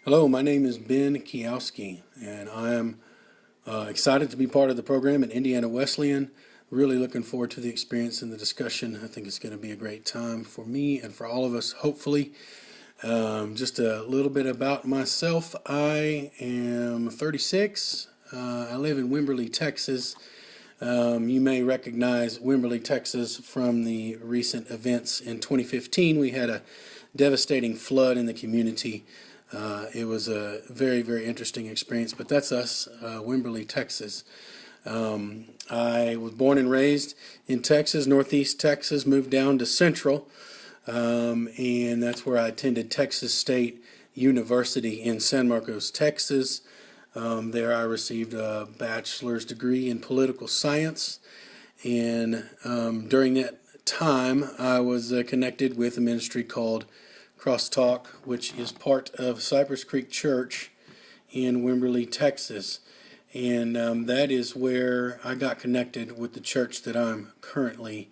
Hello, my name is Ben Kiowski, and I am excited to be part of the program at Indiana Wesleyan. Really looking forward to the experience and the discussion. I think it's going to be a great time for me and for all of us, hopefully. Just a little bit about myself. I am 36. I live in Wimberley, Texas. You may recognize Wimberley, Texas from the recent events in 2015. We had a devastating flood in the community. It was a very, very interesting experience, but that's us, Wimberley, Texas. I was born and raised in Texas, Northeast Texas, moved down to Central, and that's where I attended Texas State University in San Marcos, Texas. There I received a bachelor's degree in political science, and during that time I was connected with a ministry called Crosstalk, which is part of Cypress Creek Church in Wimberley, Texas. And that is where I got connected with the church that I'm currently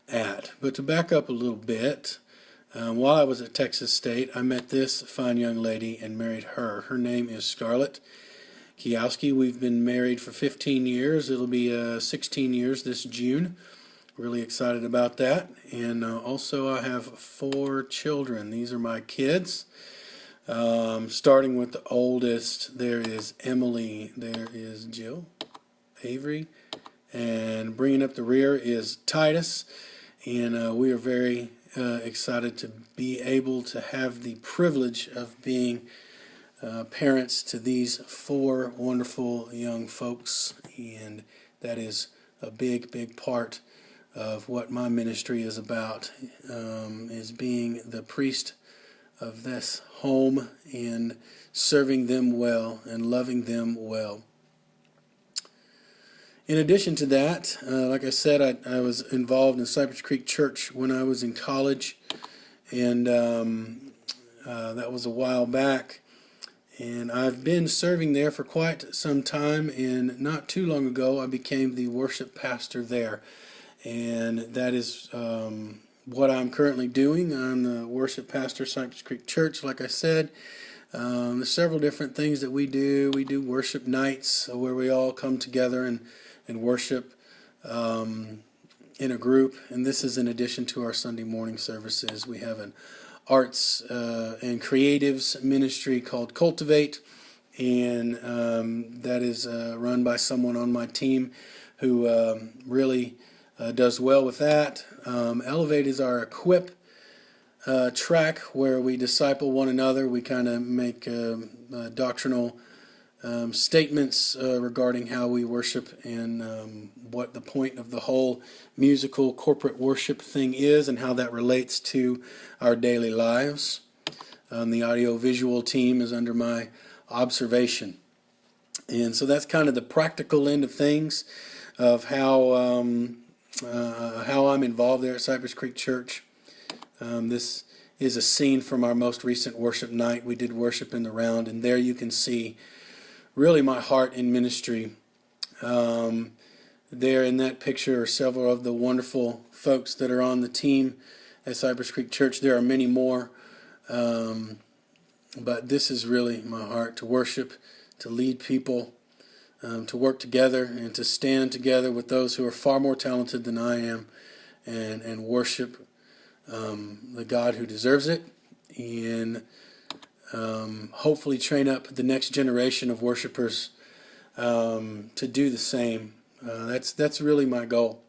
at. But to back up a little bit, while I was at Texas State, I met this fine young lady and married her. Her name is Scarlett Kiowski. We've been married for 15 years. It'll be 16 years this June. Really excited about that. And also I have 4 children. These are my kids. Starting with the oldest, there is Emily, there is Jill, Avery, and bringing up the rear is Titus. And we are very excited to be able to have the privilege of being parents to these 4 wonderful young folks. And that is a big, big part of what my ministry is about, is being the priest of this home and serving them well and loving them well. In addition to that, like I said, I was involved in Cypress Creek Church when I was in college, and that was a while back. And I've been serving there for quite some time, and not too long ago I became the worship pastor there. And that is what I'm currently doing. I'm the worship pastor at Cypress Creek Church, like I said. There's several different things that we do. We do worship nights where we all come together and worship in a group. And this is in addition to our Sunday morning services. We have an arts and creatives ministry called Cultivate. And that is run by someone on my team who really does well with that. Elevate is our equip track where we disciple one another. We kind of make doctrinal statements regarding how we worship and what the point of the whole musical corporate worship thing is and how that relates to our daily lives. The audio-visual team is under my observation. And so that's kind of the practical end of things of how I'm involved there at Cypress Creek Church. This is a scene from our most recent worship night. We did worship in the round, and there you can see really my heart in ministry. There in that picture are several of the wonderful folks that are on the team at Cypress Creek Church. There are many more, but this is really my heart, to worship, to lead people, to work together and to stand together with those who are far more talented than I am and worship the God who deserves it, and hopefully train up the next generation of worshipers to do the same. That's really my goal.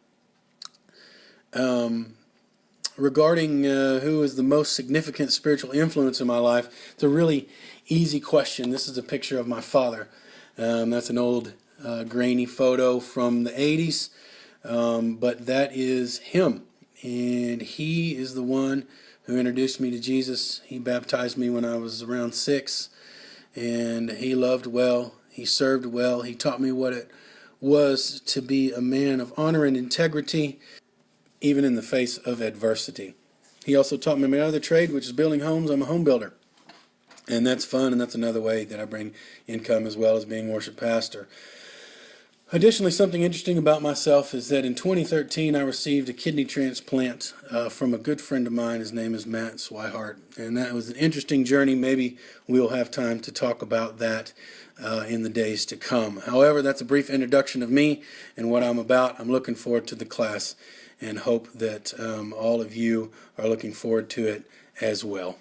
Regarding who is the most significant spiritual influence in my life, it's a really easy question. This is a picture of my father. That's an old grainy photo from the 80s, but that is him. And he is the one who introduced me to Jesus. He baptized me when I was around 6, and he loved well. He served well. He taught me what it was to be a man of honor and integrity, even in the face of adversity. He also taught me my other trade, which is building homes. I'm a home builder. And that's fun, and that's another way that I bring income as well as being worship pastor. Additionally, something interesting about myself is that in 2013 I received a kidney transplant from a good friend of mine. His name is Matt Swihart, and that was an interesting journey. Maybe we'll have time to talk about that in the days to come. However, that's a brief introduction of me and what I'm about. I'm looking forward to the class and hope that all of you are looking forward to it as well.